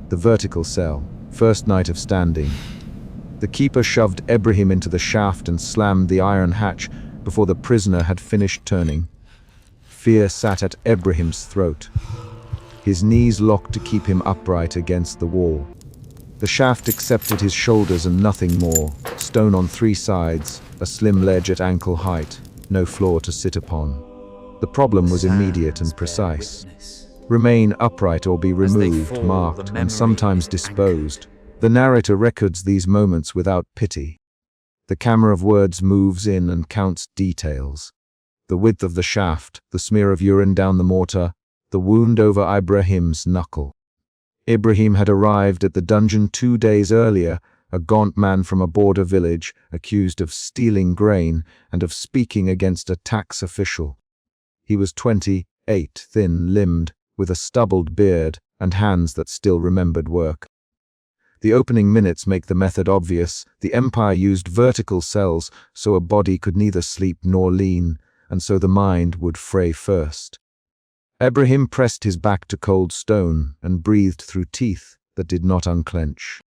The vertical cell. First night of standing. The keeper shoved Ibrahim into the shaft and slammed the iron hatch before the prisoner had finished turning. Fear sat at Ibrahim's throat. His knees locked to keep him upright against the wall. The shaft accepted his shoulders and nothing more. Stone on three sides, a slim ledge at ankle height, no floor to sit upon. The problem was immediate and precise. Remain upright or be removed, marked, and sometimes disposed. The narrator records these moments without pity. The camera of words moves in and counts details. The width of the shaft, the smear of urine down the mortar, the wound over Ibrahim's knuckle. Ibrahim had arrived at the dungeon 2 days earlier, a gaunt man from a border village, accused of stealing grain and of speaking against a tax official. He was 28, thin-limbed, with a stubbled beard and hands that still remembered work. The opening minutes make the method obvious. The Empire used vertical cells so a body could neither sleep nor lean, and so the mind would fray first. Ibrahim pressed his back to cold stone and breathed through teeth that did not unclench.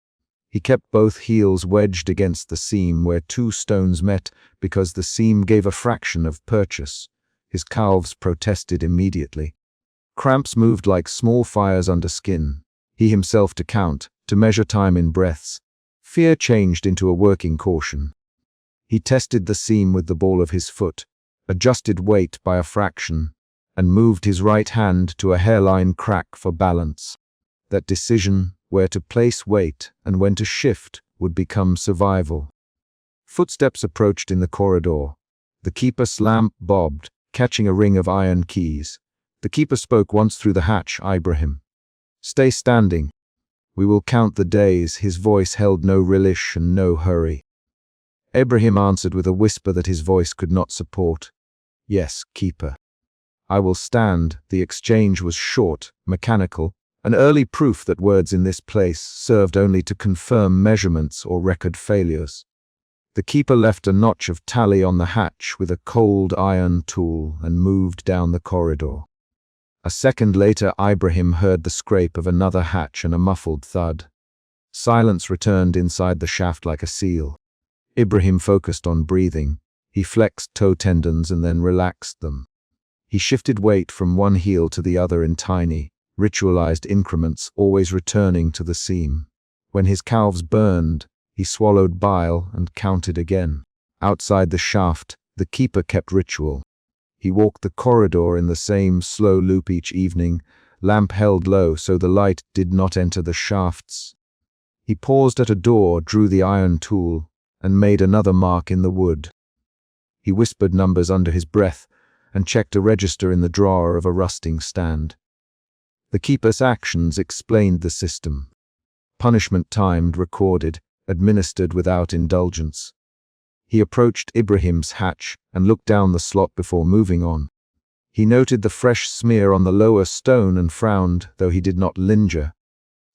He kept both heels wedged against the seam where two stones met because the seam gave a fraction of purchase. His calves protested immediately. Cramps moved like small fires under skin. He himself to count, to measure time in breaths. Fear changed into a working caution. He tested the seam with the ball of his foot, adjusted weight by a fraction, and moved his right hand to a hairline crack for balance. That decision, where to place weight and when to shift, would become survival. Footsteps approached in the corridor. The keeper's lamp bobbed, catching a ring of iron keys. The keeper spoke once through the hatch, Ibrahim. Stay standing. We will count the days. His voice held no relish and no hurry. Ibrahim answered with a whisper that his voice could not support. Yes, keeper. I will stand. The exchange was short, mechanical, an early proof that words in this place served only to confirm measurements or record failures. The keeper left a notch of tally on the hatch with a cold iron tool and moved down the corridor. A second later, Ibrahim heard the scrape of another hatch and a muffled thud. Silence returned inside the shaft like a seal. Ibrahim focused on breathing. He flexed toe tendons and then relaxed them. He shifted weight from one heel to the other in tiny, ritualized increments, always returning to the seam. When his calves burned, he swallowed bile and counted again. Outside the shaft, the keeper kept ritual. He walked the corridor in the same slow loop each evening, lamp held low so the light did not enter the shafts. He paused at a door, drew the iron tool, and made another mark in the wood. He whispered numbers under his breath and checked a register in the drawer of a rusting stand. The keeper's actions explained the system. Punishment timed, recorded, administered without indulgence. He approached Ibrahim's hatch and looked down the slot before moving on. He noted the fresh smear on the lower stone and frowned, though he did not linger.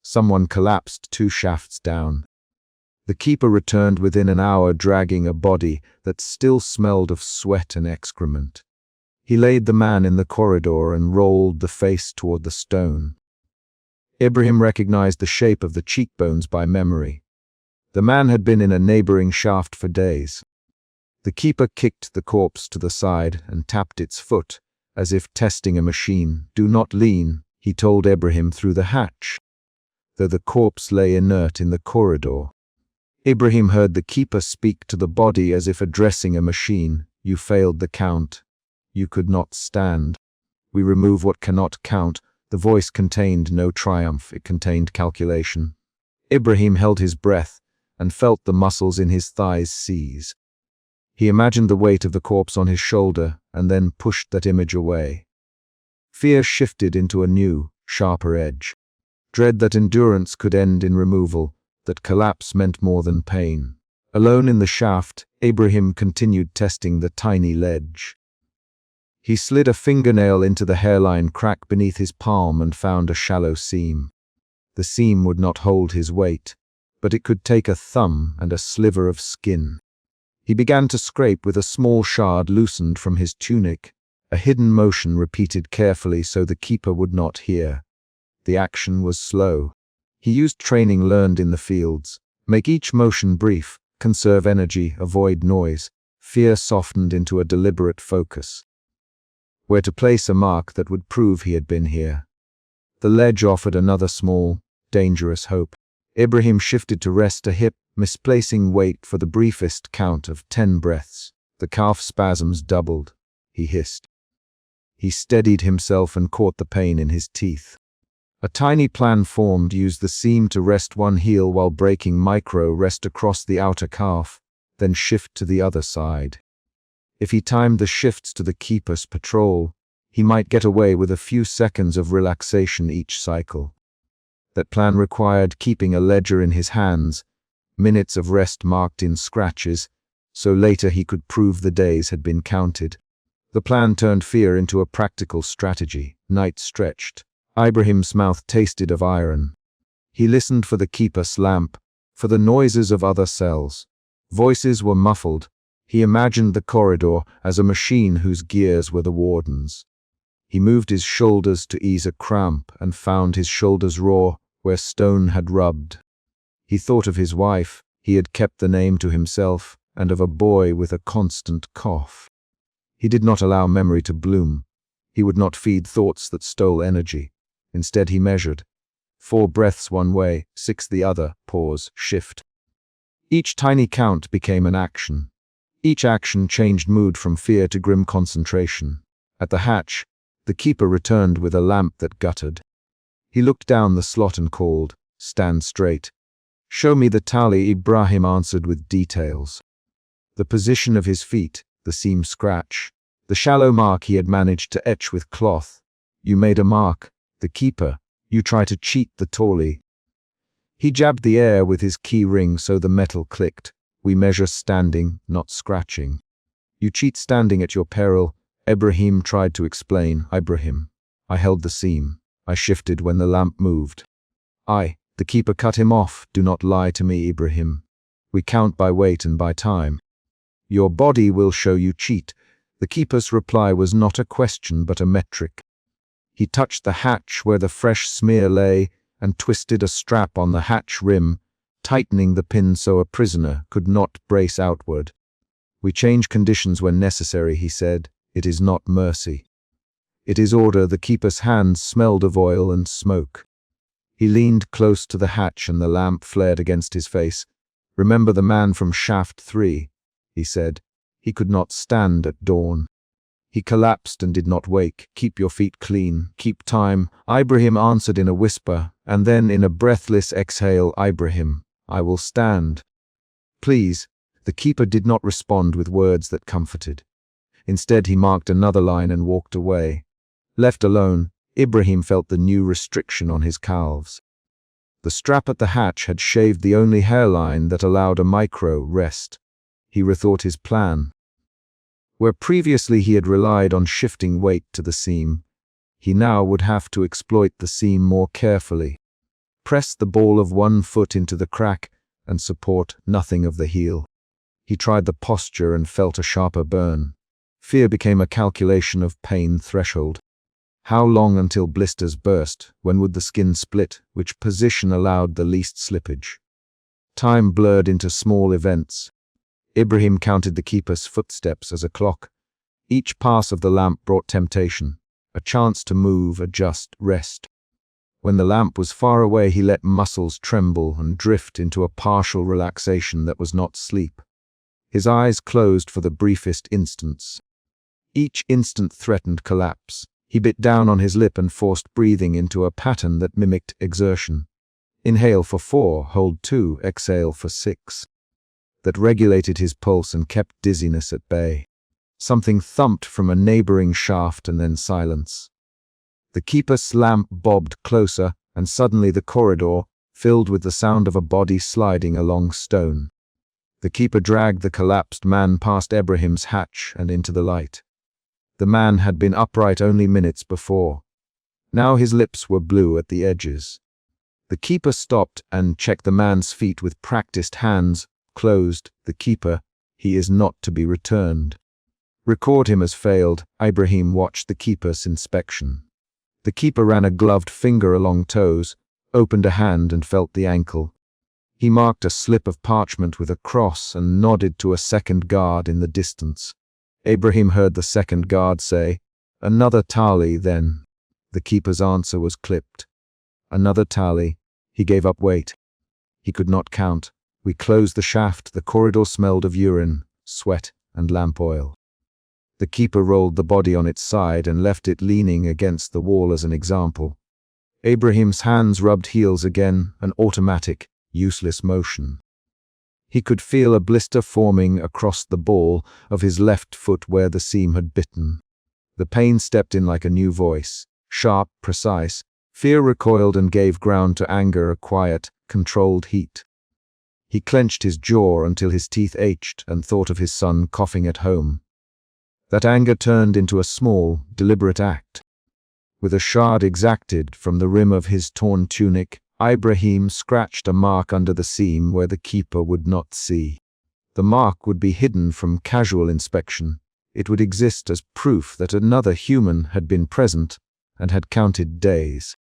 Someone collapsed 2 shafts down. The keeper returned within an hour dragging a body that still smelled of sweat and excrement. He laid the man in the corridor and rolled the face toward the stone. Ibrahim recognized the shape of the cheekbones by memory. The man had been in a neighboring shaft for days. The keeper kicked the corpse to the side and tapped its foot, as if testing a machine. Do not lean, he told Ibrahim through the hatch, though the corpse lay inert in the corridor. Ibrahim heard the keeper speak to the body as if addressing a machine. You failed the count. You could not stand. We remove what cannot count. The voice contained no triumph, it contained calculation. Ibrahim held his breath and felt the muscles in his thighs seize. He imagined the weight of the corpse on his shoulder and then pushed that image away. Fear shifted into a new, sharper edge. Dread that endurance could end in removal, that collapse meant more than pain. Alone in the shaft, Ibrahim continued testing the tiny ledge. He slid a fingernail into the hairline crack beneath his palm and found a shallow seam. The seam would not hold his weight, but it could take a thumb and a sliver of skin. He began to scrape with a small shard loosened from his tunic, a hidden motion repeated carefully so the keeper would not hear. The action was slow. He used training learned in the fields. Make each motion brief, conserve energy, avoid noise. Fear softened into a deliberate focus. Where to place a mark that would prove he had been here. The ledge offered another small, dangerous hope. Ibrahim shifted to rest a hip, misplacing weight for the briefest count of 10 breaths. The calf spasms doubled. He hissed. He steadied himself and caught the pain in his teeth. A tiny plan formed, used the seam to rest one heel while breaking micro rest across the outer calf, then shift to the other side. If he timed the shifts to the keeper's patrol, he might get away with a few seconds of relaxation each cycle. That plan required keeping a ledger in his hands, minutes of rest marked in scratches, so later he could prove the days had been counted. The plan turned fear into a practical strategy. Night stretched. Ibrahim's mouth tasted of iron. He listened for the keeper's lamp, for the noises of other cells. Voices were muffled. He imagined the corridor as a machine whose gears were the wardens. He moved his shoulders to ease a cramp and found his shoulders raw where stone had rubbed. He thought of his wife. He had kept the name to himself, and of a boy with a constant cough. He did not allow memory to bloom. He would not feed thoughts that stole energy. Instead he measured. 4 breaths one way, 6 the other, pause, shift. Each tiny count became an action. Each action changed mood from fear to grim concentration. At the hatch, the keeper returned with a lamp that guttered. He looked down the slot and called, "Stand straight." "Show me the tally," Ibrahim answered with details. The position of his feet, the seam scratch, the shallow mark he had managed to etch with cloth. "You made a mark. The keeper. You try to cheat the tally." He jabbed the air with his key ring so the metal clicked. "We measure standing, not scratching." "You cheat standing at your peril," Ibrahim tried to explain. "Ibrahim. I held the seam. I shifted when the lamp moved." The keeper cut him off. "Do not lie to me, Ibrahim. We count by weight and by time. Your body will show you cheat." The keeper's reply was not a question but a metric. He touched the hatch where the fresh smear lay and twisted a strap on the hatch rim, tightening the pin so a prisoner could not brace outward. "We change conditions when necessary," he said. "It is not mercy. It is order." The keeper's hands smelled of oil and smoke. He leaned close to the hatch and the lamp flared against his face. "Remember the man from Shaft 3, he said. "He could not stand at dawn. He collapsed and did not wake. Keep your feet clean. Keep time." Ibrahim answered in a whisper, and then in a breathless exhale, "Ibrahim, I will stand." "Please." The keeper did not respond with words that comforted. Instead he marked another line and walked away. Left alone, Ibrahim felt the new restriction on his calves. The strap at the hatch had shaved the only hairline that allowed a micro rest. He rethought his plan. Where previously he had relied on shifting weight to the seam, he now would have to exploit the seam more carefully. Press the ball of one foot into the crack and support nothing of the heel. He tried the posture and felt a sharper burn. Fear became a calculation of pain threshold. How long until blisters burst? When would the skin split? Which position allowed the least slippage? Time blurred into small events. Ibrahim counted the keeper's footsteps as a clock. Each pass of the lamp brought temptation, a chance to move, adjust, rest. When the lamp was far away, he let muscles tremble and drift into a partial relaxation that was not sleep. His eyes closed for the briefest instants. Each instant threatened collapse. He bit down on his lip and forced breathing into a pattern that mimicked exertion. Inhale for 4, hold 2, exhale for 6. That regulated his pulse and kept dizziness at bay. Something thumped from a neighboring shaft and then silence. The keeper's lamp bobbed closer, and suddenly the corridor filled with the sound of a body sliding along stone. The keeper dragged the collapsed man past Ibrahim's hatch and into the light. The man had been upright only minutes before. Now his lips were blue at the edges. The keeper stopped and checked the man's feet with practiced hands, closed. "The keeper, he is not to be returned." "Record him as failed." Ibrahim watched the keeper's inspection. The keeper ran a gloved finger along toes, opened a hand and felt the ankle. He marked a slip of parchment with a cross and nodded to a second guard in the distance. Ibrahim heard the second guard say, "Another tali, then." The keeper's answer was clipped. "Another tali." He gave up weight. He could not count. We closed the shaft. The corridor smelled of urine, sweat, and lamp oil. The keeper rolled the body on its side and left it leaning against the wall as an example. Ibrahim's hands rubbed heels again, an automatic, useless motion. He could feel a blister forming across the ball of his left foot where the seam had bitten. The pain stepped in like a new voice, sharp, precise. Fear recoiled and gave ground to anger, a quiet, controlled heat. He clenched his jaw until his teeth ached and thought of his son coughing at home. That anger turned into a small, deliberate act. With a shard exacted from the rim of his torn tunic, Ibrahim scratched a mark under the seam where the keeper would not see. The mark would be hidden from casual inspection. It would exist as proof that another human had been present and had counted days.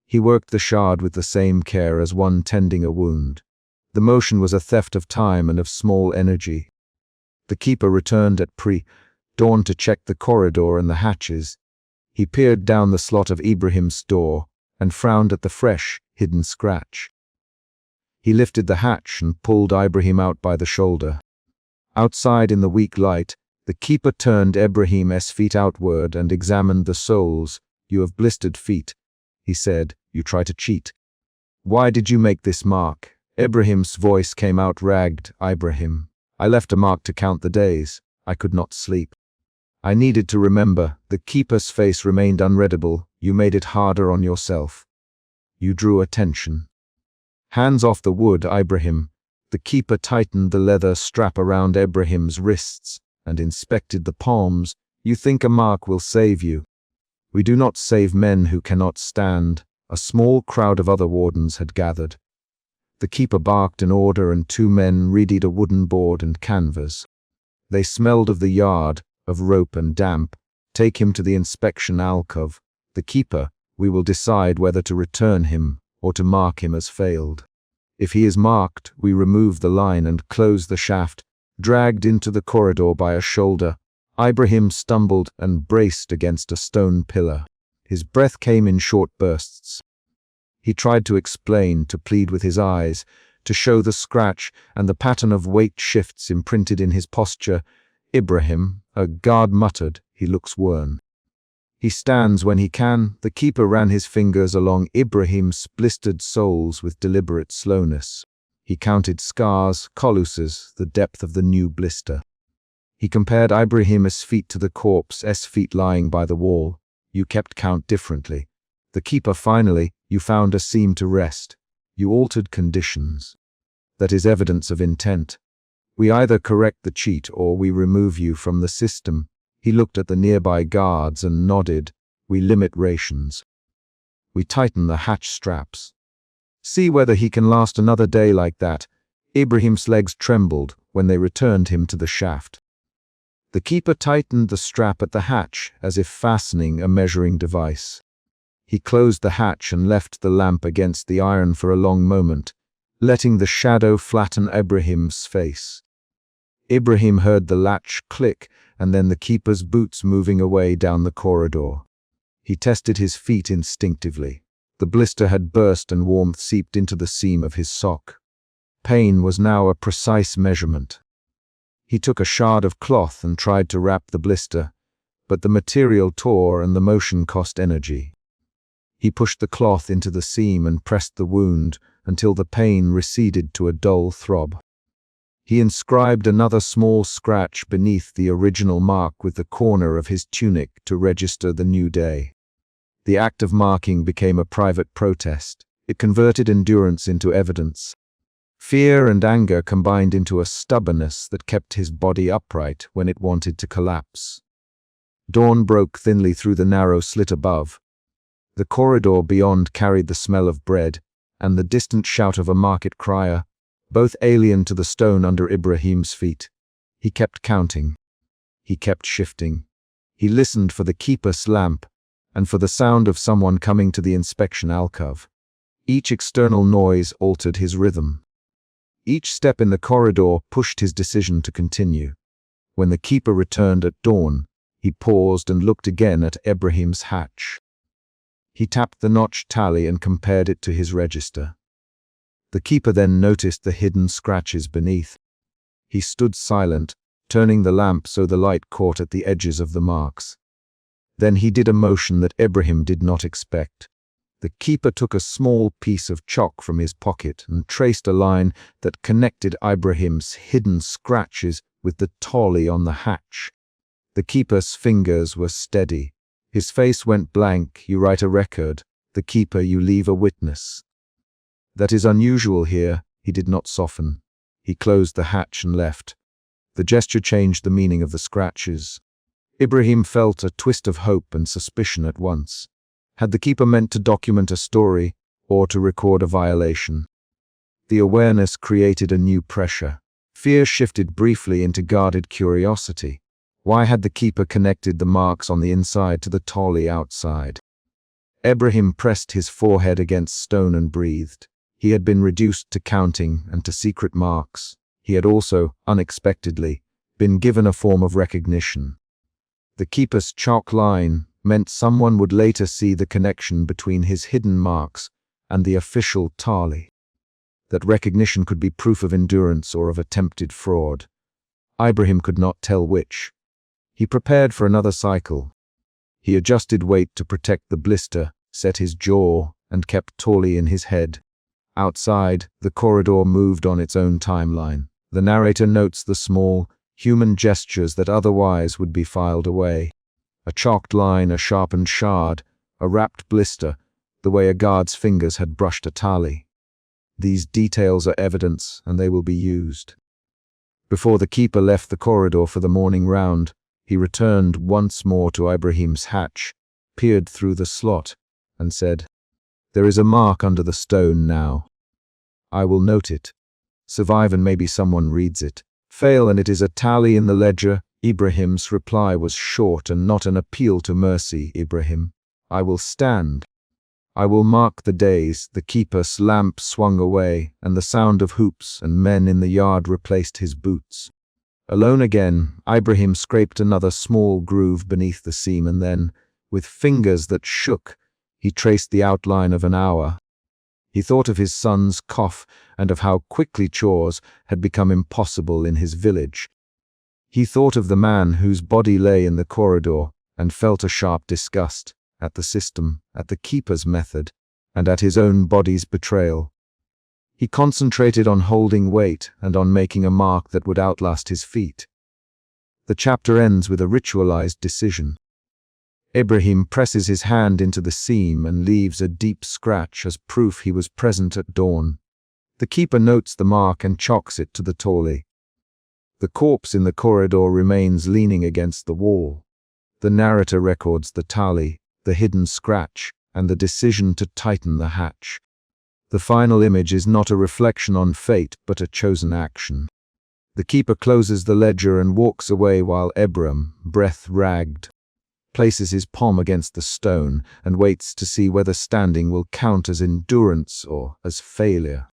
He worked the shard with the same care as one tending a wound. The motion was a theft of time and of small energy. The keeper returned at pre-dawn to check the corridor and the hatches. He peered down the slot of Ibrahim's door and frowned at the fresh, hidden scratch. He lifted the hatch and pulled Ibrahim out by the shoulder. Outside in the weak light, the keeper turned Ibrahim's feet outward and examined the soles. "You have blistered feet," he said. "You try to cheat. Why did you make this mark?" Ibrahim's voice came out ragged. "Ibrahim, I left a mark to count the days. I could not sleep. I needed to remember." The keeper's face remained unreadable. "You made it harder on yourself. You drew attention." "Hands off the wood, Ibrahim." The keeper tightened the leather strap around Ibrahim's wrists and inspected the palms. "You think a mark will save you? We do not save men who cannot stand." A small crowd of other wardens had gathered. The keeper barked an order and two men readied a wooden board and canvas. They smelled of the yard, of rope and damp. "Take him to the inspection alcove. The keeper, we will decide whether to return him or to mark him as failed. If he is marked, we remove the line and close the shaft." Dragged into the corridor by a shoulder, Ibrahim stumbled and braced against a stone pillar. His breath came in short bursts. He tried to explain, to plead with his eyes, to show the scratch and the pattern of weight shifts imprinted in his posture. "Ibrahim," a guard muttered, "he looks worn. He stands when he can." The keeper ran his fingers along Ibrahim's blistered soles with deliberate slowness. He counted scars, colluses, the depth of the new blister. He compared Ibrahim's feet to the corpse's feet lying by the wall. "You kept count differently." The keeper finally, "You found a seam to rest. You altered conditions. That is evidence of intent. We either correct the cheat or we remove you from the system." He looked at the nearby guards and nodded. "We limit rations. We tighten the hatch straps. See whether he can last another day like that." Ibrahim's legs trembled when they returned him to the shaft. The keeper tightened the strap at the hatch as if fastening a measuring device. He closed the hatch and left the lamp against the iron for a long moment, letting the shadow flatten Ibrahim's face. Ibrahim heard the latch click and then the keeper's boots moving away down the corridor. He tested his feet instinctively. The blister had burst and warmth seeped into the seam of his sock. Pain was now a precise measurement. He took a shard of cloth and tried to wrap the blister, but the material tore and the motion cost energy. He pushed the cloth into the seam and pressed the wound until the pain receded to a dull throb. He inscribed another small scratch beneath the original mark with the corner of his tunic to register the new day. The act of marking became a private protest. It converted endurance into evidence. Fear and anger combined into a stubbornness that kept his body upright when it wanted to collapse. Dawn broke thinly through the narrow slit above. The corridor beyond carried the smell of bread and the distant shout of a market crier, both alien to the stone under Ibrahim's feet. He kept counting. He kept shifting. He listened for the keeper's lamp and for the sound of someone coming to the inspection alcove. Each external noise altered his rhythm. Each step in the corridor pushed his decision to continue. When the keeper returned at dawn, he paused and looked again at Ibrahim's hatch. He tapped the notched tally and compared it to his register. The keeper then noticed the hidden scratches beneath. He stood silent, turning the lamp so the light caught at the edges of the marks. Then he did a motion that Ibrahim did not expect. The keeper took a small piece of chalk from his pocket and traced a line that connected Ibrahim's hidden scratches with the tally on the hatch. The keeper's fingers were steady. His face went blank. You write a record. The keeper, you leave a witness. That is unusual here. He did not soften. He closed the hatch and left. The gesture changed the meaning of the scratches. Ibrahim felt a twist of hope and suspicion at once. Had the keeper meant to document a story or to record a violation? The awareness created a new pressure. Fear shifted briefly into guarded curiosity. Why had the keeper connected the marks on the inside to the tally outside? Ibrahim pressed his forehead against stone and breathed. He had been reduced to counting and to secret marks. He had also, unexpectedly, been given a form of recognition. The keeper's chalk line meant someone would later see the connection between his hidden marks and the official tally. That recognition could be proof of endurance or of attempted fraud. Ibrahim could not tell which. He prepared for another cycle. He adjusted weight to protect the blister, set his jaw, and kept Tawley in his head. Outside, the corridor moved on its own timeline. The narrator notes the small, human gestures that otherwise would be filed away. A chalked line, a sharpened shard, a wrapped blister, the way a guard's fingers had brushed a tally. These details are evidence, and they will be used. Before the keeper left the corridor for the morning round, he returned once more to Ibrahim's hatch, peered through the slot, and said, "There is a mark under the stone now. I will note it. Survive and maybe someone reads it. Fail and it is a tally in the ledger." Ibrahim's reply was short and not an appeal to mercy. "Ibrahim, I will stand. I will mark the days." The keeper's lamp swung away, and the sound of hoops and men in the yard replaced his boots. Alone again, Ibrahim scraped another small groove beneath the seam, and then, with fingers that shook, he traced the outline of an hour. He thought of his son's cough and of how quickly chores had become impossible in his village. He thought of the man whose body lay in the corridor and felt a sharp disgust at the system, at the keeper's method, and at his own body's betrayal. He concentrated on holding weight and on making a mark that would outlast his feet. The chapter ends with a ritualized decision. Ibrahim presses his hand into the seam and leaves a deep scratch as proof he was present at dawn. The keeper notes the mark and chalks it to the tally. The corpse in the corridor remains leaning against the wall. The narrator records the tally, the hidden scratch, and the decision to tighten the hatch. The final image is not a reflection on fate, but a chosen action. The keeper closes the ledger and walks away while Ibrahim, breath ragged, places his palm against the stone and waits to see whether standing will count as endurance or as failure.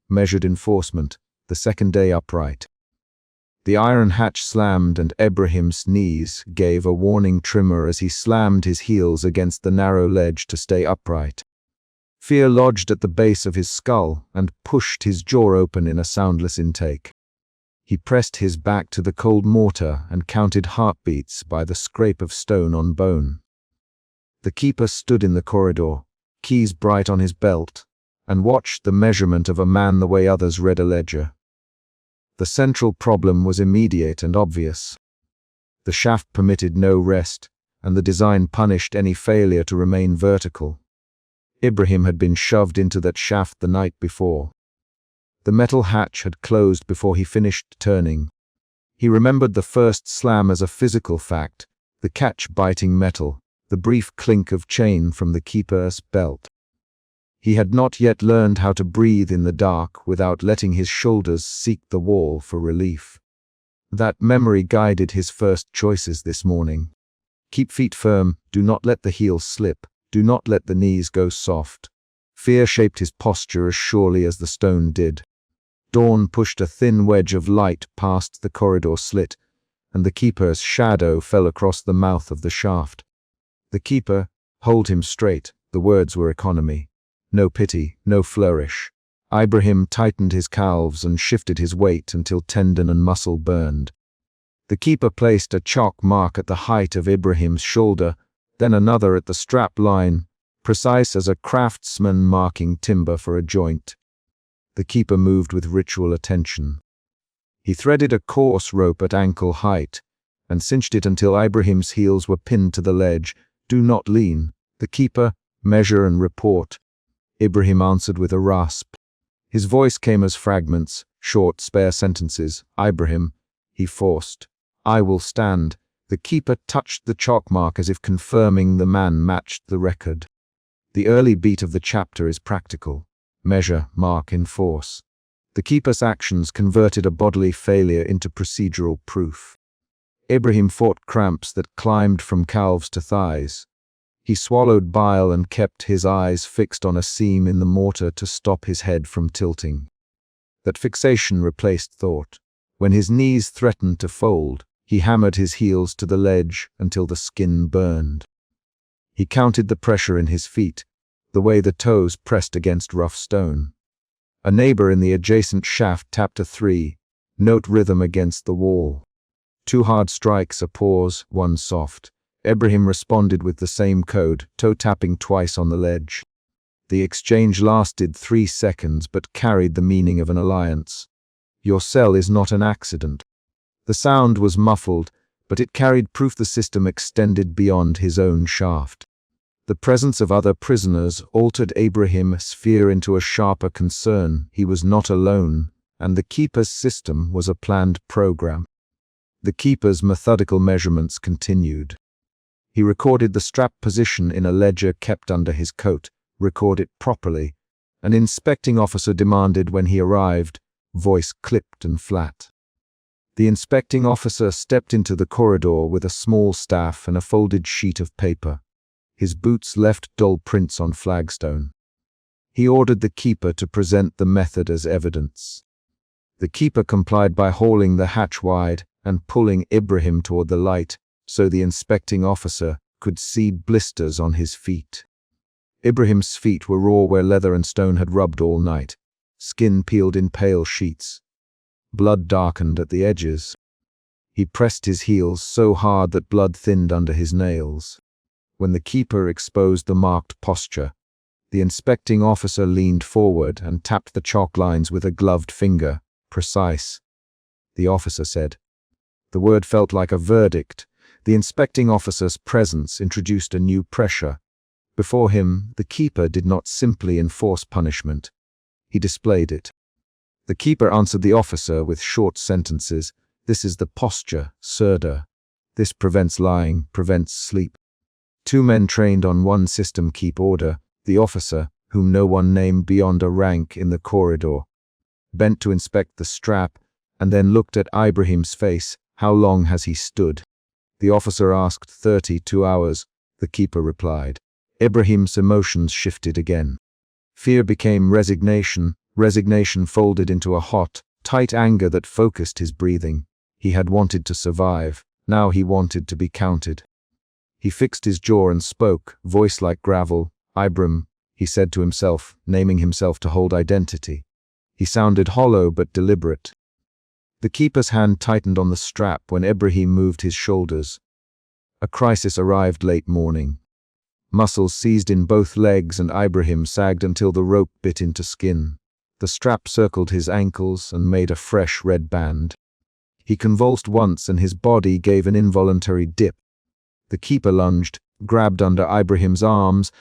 Measured enforcement, the second day upright. The iron hatch slammed and Ibrahim's knees gave a warning tremor as he slammed his heels against the narrow ledge to stay upright. Fear lodged at the base of his skull and pushed his jaw open in a soundless intake. He pressed his back to the cold mortar and counted heartbeats by the scrape of stone on bone. The keeper stood in the corridor, keys bright on his belt, and watched the measurement of a man the way others read a ledger. The central problem was immediate and obvious. The shaft permitted no rest, and the design punished any failure to remain vertical. Ibrahim had been shoved into that shaft the night before. The metal hatch had closed before he finished turning. He remembered the first slam as a physical fact, the catch biting metal, the brief clink of chain from the keeper's belt. He had not yet learned how to breathe in the dark without letting his shoulders seek the wall for relief. That memory guided his first choices this morning. Keep feet firm, do not let the heels slip, do not let the knees go soft. Fear shaped his posture as surely as the stone did. Dawn pushed a thin wedge of light past the corridor slit, and the keeper's shadow fell across the mouth of the shaft. The keeper, hold him straight, the words were economy. No pity, no flourish. Ibrahim tightened his calves and shifted his weight until tendon and muscle burned. The keeper placed a chalk mark at the height of Ibrahim's shoulder, then another at the strap line, precise as a craftsman marking timber for a joint. The keeper moved with ritual attention. He threaded a coarse rope at ankle height and cinched it until Ibrahim's heels were pinned to the ledge. Do not lean. The keeper, measure and report. Ibrahim answered with a rasp. His voice came as fragments, short, spare sentences. Ibrahim, he forced. I will stand. The keeper touched the chalk mark as if confirming the man matched the record. The early beat of the chapter is practical. Measure, mark, enforce. The keeper's actions converted a bodily failure into procedural proof. Ibrahim fought cramps that climbed from calves to thighs. He swallowed bile and kept his eyes fixed on a seam in the mortar to stop his head from tilting. That fixation replaced thought. When his knees threatened to fold, he hammered his heels to the ledge until the skin burned. He counted the pressure in his feet, the way the toes pressed against rough stone. A neighbor in the adjacent shaft tapped a 3, note rhythm against the wall. 2 hard strikes, a pause, 1 soft. Ibrahim responded with the same code, toe tapping twice on the ledge. The exchange lasted 3 seconds but carried the meaning of an alliance. Your cell is not an accident. The sound was muffled, but it carried proof the system extended beyond his own shaft. The presence of other prisoners altered Ibrahim's sphere into a sharper concern. He was not alone, and the keeper's system was a planned program. The keeper's methodical measurements continued. He recorded the strap position in a ledger kept under his coat. Record it properly. An inspecting officer demanded when he arrived, voice clipped and flat. The inspecting officer stepped into the corridor with a small staff and a folded sheet of paper. His boots left dull prints on flagstone. He ordered the keeper to present the method as evidence. The keeper complied by hauling the hatch wide and pulling Ibrahim toward the light so the inspecting officer could see blisters on his feet. Ibrahim's feet were raw where leather and stone had rubbed all night, skin peeled in pale sheets. Blood darkened at the edges. He pressed his heels so hard that blood thinned under his nails. When the keeper exposed the marked posture, the inspecting officer leaned forward and tapped the chalk lines with a gloved finger. Precise, the officer said. The word felt like a verdict. The inspecting officer's presence introduced a new pressure. Before him, the keeper did not simply enforce punishment. He displayed it. The keeper answered the officer with short sentences. This is the posture, Surda. This prevents lying, prevents sleep. 2 men trained on one system keep order. The officer, whom no one named beyond a rank in the corridor, bent to inspect the strap and then looked at Ibrahim's face. How long has he stood? The officer asked. 32 hours, the keeper replied. Ibrahim's emotions shifted again. Fear became resignation. Resignation folded into a hot, tight anger that focused his breathing. He had wanted to survive. Now he wanted to be counted. He fixed his jaw and spoke, voice like gravel. Ibrahim, he said to himself, naming himself to hold identity. He sounded hollow but deliberate. The keeper's hand tightened on the strap when Ibrahim moved his shoulders. A crisis arrived late morning. Muscles seized in both legs and Ibrahim sagged until the rope bit into skin. The strap circled his ankles and made a fresh red band. He convulsed once and his body gave an involuntary dip. The keeper lunged, grabbed under Ibrahim's arms,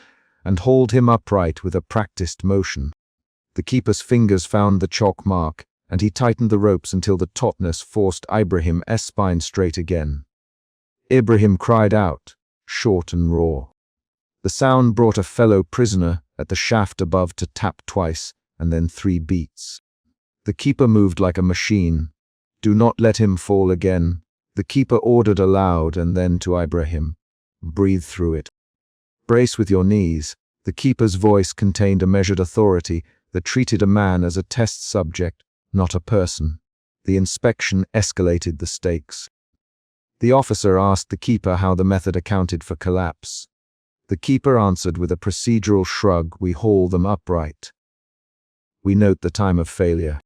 and hauled him upright with a practiced motion. The keeper's fingers found the chalk mark, and he tightened the ropes until the tautness forced Ibrahim's spine straight again. Ibrahim cried out, short and raw. The sound brought a fellow prisoner at the shaft above to tap twice, and then 3 beats. The keeper moved like a machine. Do not let him fall again. The keeper ordered aloud and then to Ibrahim. Breathe through it. Brace with your knees. The keeper's voice contained a measured authority that treated a man as a test subject, not a person. The inspection escalated the stakes. The officer asked the keeper how the method accounted for collapse. The keeper answered with a procedural shrug, "We haul them upright. We note the time of failure.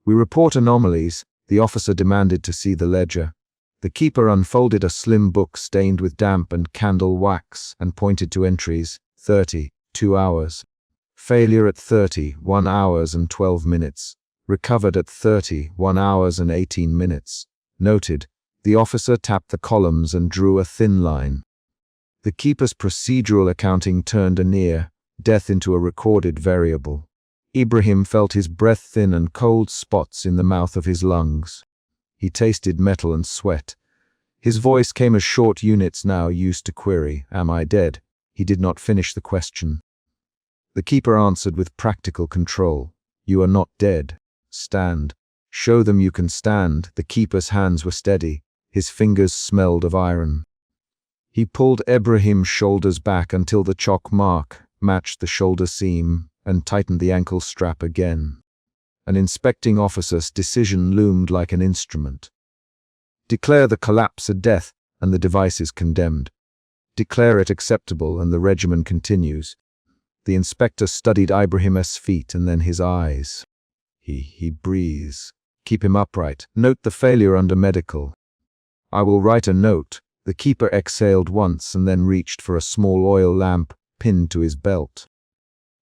We report anomalies." The officer demanded to see the ledger. The keeper unfolded a slim book stained with damp and candle wax and pointed to entries: 30, 2 hours. Failure at 30, 1 hours and 12 minutes. Recovered at 30, 1 hours and 18 minutes. Noted. The officer tapped the columns and drew a thin line. The keeper's procedural accounting turned a near death into a recorded variable. Ibrahim felt his breath thin and cold spots in the mouth of his lungs. He tasted metal and sweat. His voice came as short units now used to query, "Am I dead?" He did not finish the question. The keeper answered with practical control, "You are not dead. Stand. Show them you can stand." The keeper's hands were steady. His fingers smelled of iron. He pulled Ibrahim's shoulders back until the chalk mark matched the shoulder seam, and tightened the ankle strap again. An inspecting officer's decision loomed like an instrument. Declare the collapse a death, and the device is condemned. Declare it acceptable, and the regimen continues. The inspector studied Ibrahim's feet and then his eyes. He breathes. Keep him upright. Note the failure under medical. I will write a note. The keeper exhaled once and then reached for a small oil lamp pinned to his belt.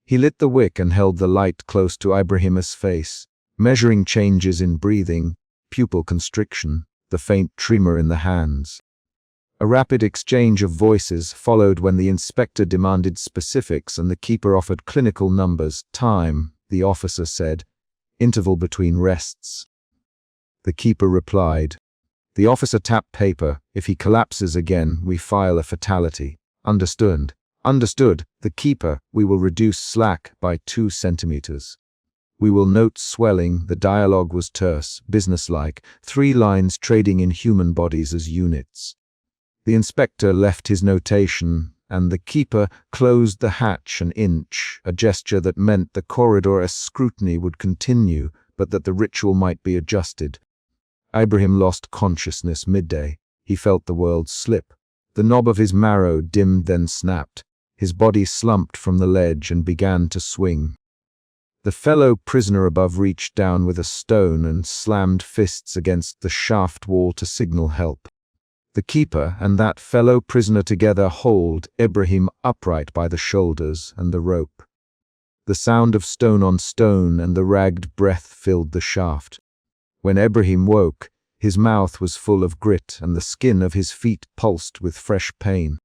He lit the wick and held the light close to Ibrahim's face, measuring changes in breathing, pupil constriction, the faint tremor in the hands. A rapid exchange of voices followed when the inspector demanded specifics and the keeper offered clinical numbers. Time, the officer said. Interval between rests. The keeper replied. The officer tapped paper. If he collapses again, we file a fatality. Understood. Understood. The keeper, we will reduce slack by 2 centimeters. We will note swelling. The dialogue was terse, businesslike, 3 lines trading in human bodies as units. The inspector left his notation, and the keeper closed the hatch an inch, a gesture that meant the corridor's scrutiny would continue, but that the ritual might be adjusted. Ibrahim lost consciousness midday. He felt the world slip. The knob of his marrow dimmed then snapped. His body slumped from the ledge and began to swing. The fellow prisoner above reached down with a stone and slammed fists against the shaft wall to signal help. The keeper and that fellow prisoner together hauled Ibrahim upright by the shoulders and the rope. The sound of stone on stone and the ragged breath filled the shaft. When Ibrahim woke, his mouth was full of grit and the skin of his feet pulsed with fresh pain.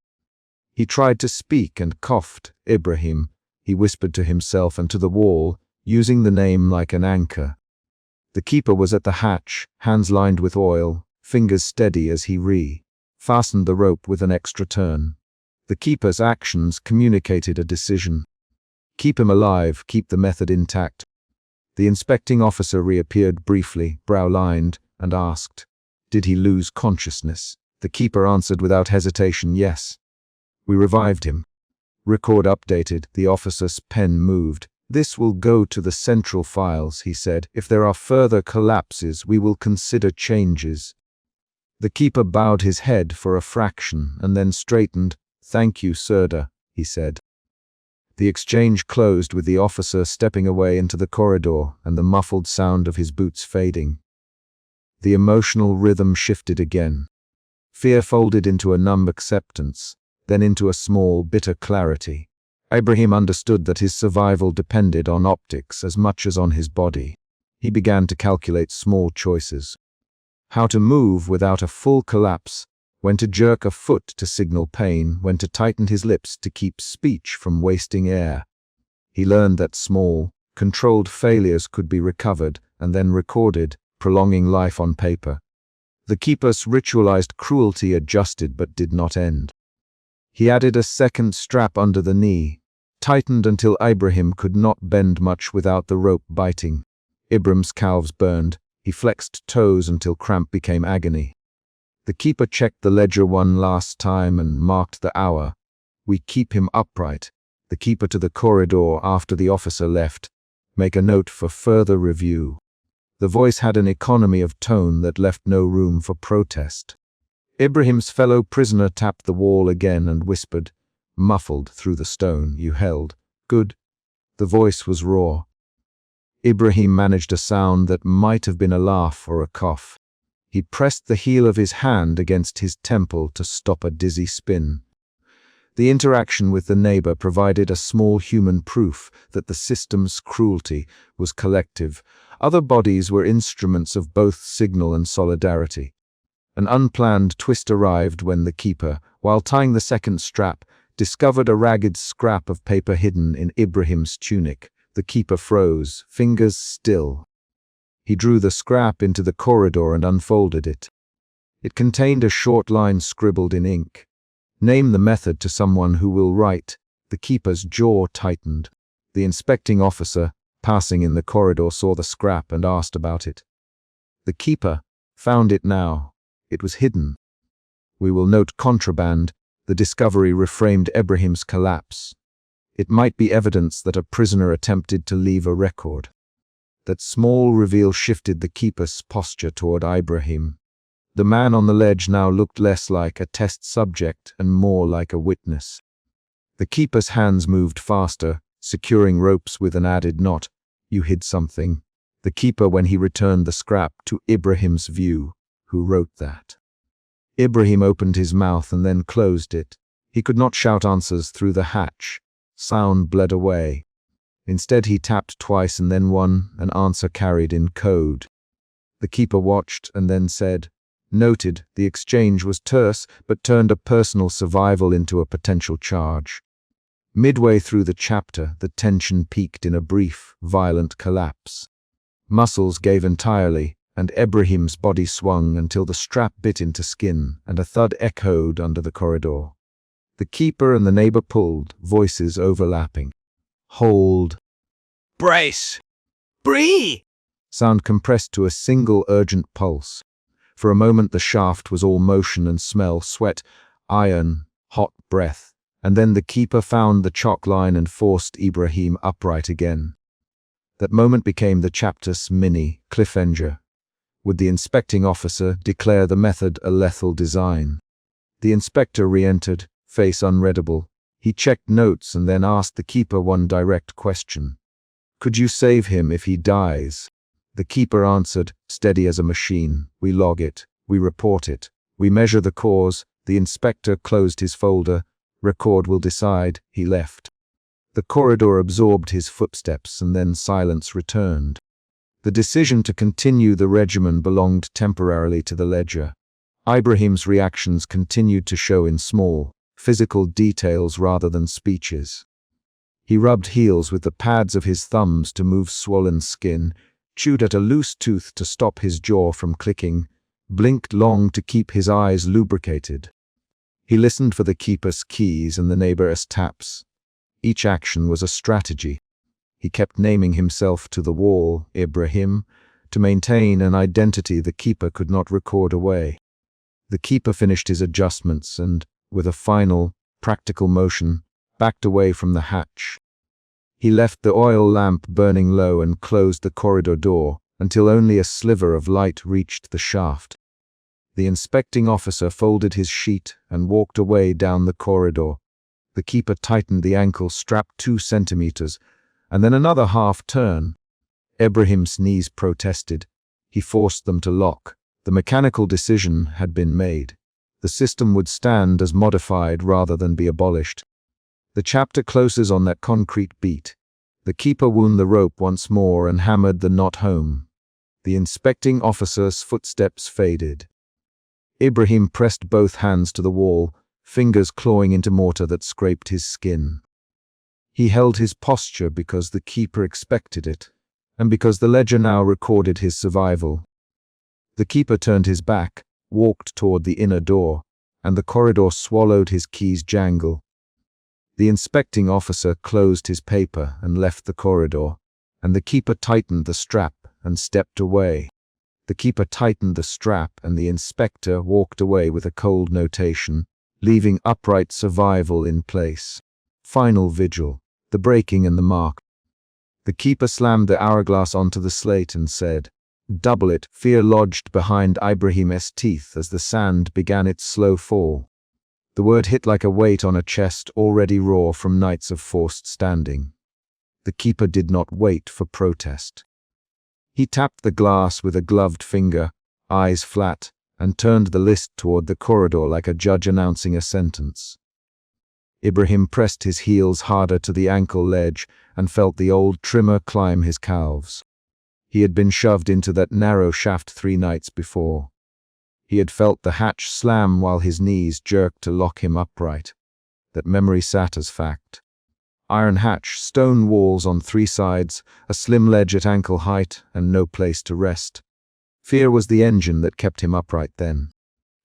He tried to speak and coughed. "Ibrahim," he whispered to himself and to the wall, using the name like an anchor. The keeper was at the hatch, hands lined with oil, fingers steady as he fastened the rope with an extra turn. The keeper's actions communicated a decision. Keep him alive, keep the method intact. The inspecting officer reappeared briefly, brow-lined, and asked, "Did he lose consciousness?" The keeper answered without hesitation, "Yes. We revived him." Record updated. The officer's pen moved. "This will go to the central files," he said. "If there are further collapses, we will consider changes." The keeper bowed his head for a fraction and then straightened. "Thank you, Sirda," he said. The exchange closed with the officer stepping away into the corridor and the muffled sound of his boots fading. The emotional rhythm shifted again. Fear folded into a numb acceptance, then into a small, bitter clarity. Ibrahim understood that his survival depended on optics as much as on his body. He began to calculate small choices. How to move without a full collapse, when to jerk a foot to signal pain, when to tighten his lips to keep speech from wasting air. He learned that small, controlled failures could be recovered and then recorded, prolonging life on paper. The keeper's ritualized cruelty adjusted but did not end. He added a second strap under the knee, tightened until Ibrahim could not bend much without the rope biting. Ibrahim's calves burned. He flexed toes until cramp became agony. The keeper checked the ledger one last time and marked the hour. "We keep him upright." the keeper to the corridor after the officer left. Make a note for further review. The voice had an economy of tone that left no room for protest. Ibrahim's fellow prisoner tapped the wall again and whispered, muffled through the stone you held. Good. The voice was raw. Ibrahim managed a sound that might have been a laugh or a cough. He pressed the heel of his hand against his temple to stop a dizzy spin. The interaction with the neighbor provided a small human proof that the system's cruelty was collective. Other bodies were instruments of both signal and solidarity. An unplanned twist arrived when the keeper, while tying the second strap, discovered a ragged scrap of paper hidden in Ibrahim's tunic. The keeper froze, fingers still. He drew the scrap into the corridor and unfolded it. It contained a short line scribbled in ink. Name the method to someone who will write. The keeper's jaw tightened. The inspecting officer, passing in the corridor, saw the scrap and asked about it. The keeper found it now. It was hidden. We will note contraband. The discovery reframed Ibrahim's collapse. It might be evidence that a prisoner attempted to leave a record. That small reveal shifted the keeper's posture toward Ibrahim. The man on the ledge now looked less like a test subject and more like a witness. The keeper's hands moved faster, securing ropes with an added knot. You hid something. The keeper, when he returned the scrap to Ibrahim's view, who wrote that? Ibrahim opened his mouth and then closed it. He could not shout answers through the hatch. Sound bled away. Instead he tapped twice and then an answer carried in code. The keeper watched and then said, noted. The exchange was terse, but turned a personal survival into a potential charge. Midway through the chapter, the tension peaked in a brief, violent collapse. Muscles gave entirely, and Ibrahim's body swung until the strap bit into skin, and a thud echoed under the corridor. The keeper and the neighbor pulled, voices overlapping. Hold. Brace. Bree! Sound compressed to a single urgent pulse. For a moment the shaft was all motion and smell, sweat, iron, hot breath, and then the keeper found the chalk line and forced Ibrahim upright again. That moment became the chapter's mini cliffhanger. Would the inspecting officer declare the method a lethal design? The inspector re-entered, face unreadable. He checked notes and then asked the keeper one direct question. Could you save him if he dies? The keeper answered, steady as a machine. We log it. We report it. We measure the cause. The inspector closed his folder. Record will decide. He left. The corridor absorbed his footsteps and then silence returned. The decision to continue the regimen belonged temporarily to the ledger. Ibrahim's reactions continued to show in small, physical details rather than speeches. He rubbed heels with the pads of his thumbs to move swollen skin, chewed at a loose tooth to stop his jaw from clicking, blinked long to keep his eyes lubricated. He listened for the keeper's keys and the neighbor's taps. Each action was a strategy. He kept naming himself to the wall, Ibrahim, to maintain an identity the keeper could not record away. The keeper finished his adjustments and, with a final, practical motion, backed away from the hatch. He left the oil lamp burning low and closed the corridor door until only a sliver of light reached the shaft. The inspecting officer folded his sheet and walked away down the corridor. The keeper tightened the ankle strap 2 centimeters, and then another half-turn. Ibrahim's knees protested. He forced them to lock. The mechanical decision had been made. The system would stand as modified rather than be abolished. The chapter closes on that concrete beat. The keeper wound the rope once more and hammered the knot home. The inspecting officer's footsteps faded. Ibrahim pressed both hands to the wall, fingers clawing into mortar that scraped his skin. He held his posture because the keeper expected it, and because the ledger now recorded his survival. The keeper turned his back, walked toward the inner door, and the corridor swallowed his keys' jangle. The inspecting officer closed his paper and left the corridor, and the keeper tightened the strap and stepped away. The keeper tightened the strap and the inspector walked away with a cold notation, leaving upright survival in place. Final vigil, the breaking and the mark. The keeper slammed the hourglass onto the slate and said, "Double it." Fear lodged behind Ibrahim's teeth as the sand began its slow fall. The word hit like a weight on a chest already raw from nights of forced standing. The keeper did not wait for protest. He tapped the glass with a gloved finger, eyes flat, and turned the list toward the corridor like a judge announcing a sentence. Ibrahim pressed his heels harder to the ankle ledge and felt the old trimmer climb his calves. He had been shoved into that narrow shaft 3 nights before. He had felt the hatch slam while his knees jerked to lock him upright. That memory sat as fact. Iron hatch, stone walls on 3 sides, a slim ledge at ankle height, and no place to rest. Fear was the engine that kept him upright then.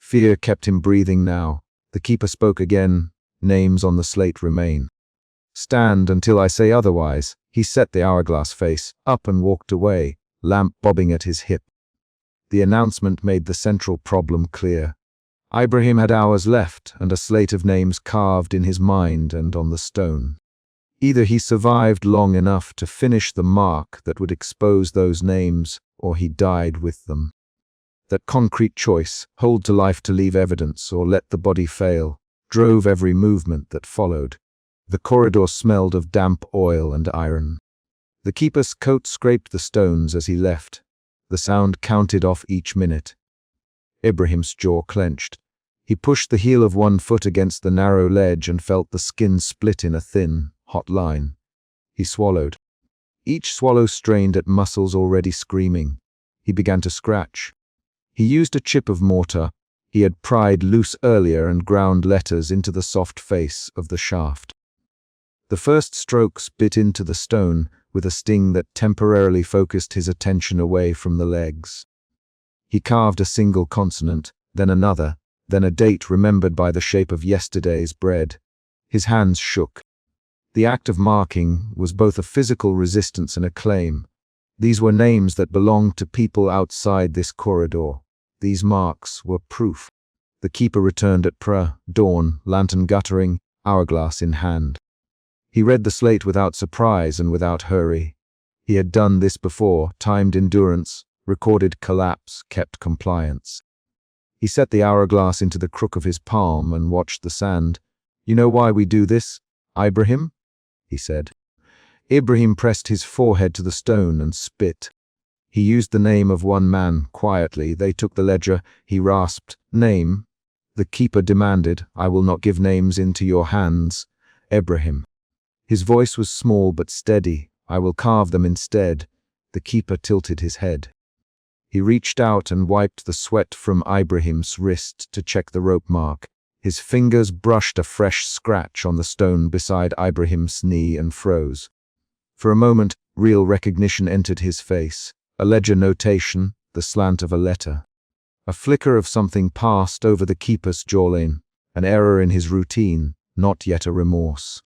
Fear kept him breathing now. The keeper spoke again. Names on the slate remain. "Stand until I say otherwise." He set the hourglass face up and walked away, lamp bobbing at his hip. The announcement made the central problem clear. Ibrahim had hours left and a slate of names carved in his mind and on the stone. Either he survived long enough to finish the mark that would expose those names, or he died with them. That concrete choice, hold to life to leave evidence or let the body fail, drove every movement that followed. The corridor smelled of damp oil and iron. The keeper's coat scraped the stones as he left. The sound counted off each minute. Ibrahim's jaw clenched. He pushed the heel of one foot against the narrow ledge and felt the skin split in a thin, hot line. He swallowed. Each swallow strained at muscles already screaming. He began to scratch. He used a chip of mortar. He had pried loose earlier and ground letters into the soft face of the shaft. The first strokes bit into the stone with a sting that temporarily focused his attention away from the legs. He carved a single consonant, then another, then a date remembered by the shape of yesterday's bread. His hands shook. The act of marking was both a physical resistance and a claim. These were names that belonged to people outside this corridor. These marks were proof. The keeper returned at dawn, lantern guttering, hourglass in hand. He read the slate without surprise and without hurry. He had done this before, timed endurance, recorded collapse, kept compliance. He set the hourglass into the crook of his palm and watched the sand. "You know why we do this, Ibrahim?" he said. Ibrahim pressed his forehead to the stone and spit. He used the name of one man quietly. They took the ledger. He rasped, "Name." The keeper demanded, "I will not give names into your hands, Ibrahim." His voice was small but steady. "I will carve them instead." The keeper tilted his head. He reached out and wiped the sweat from Ibrahim's wrist to check the rope mark. His fingers brushed a fresh scratch on the stone beside Ibrahim's knee and froze. For a moment, real recognition entered his face. A ledger notation, the slant of a letter. A flicker of something passed over the keeper's jawline, an error in his routine, not yet a remorse.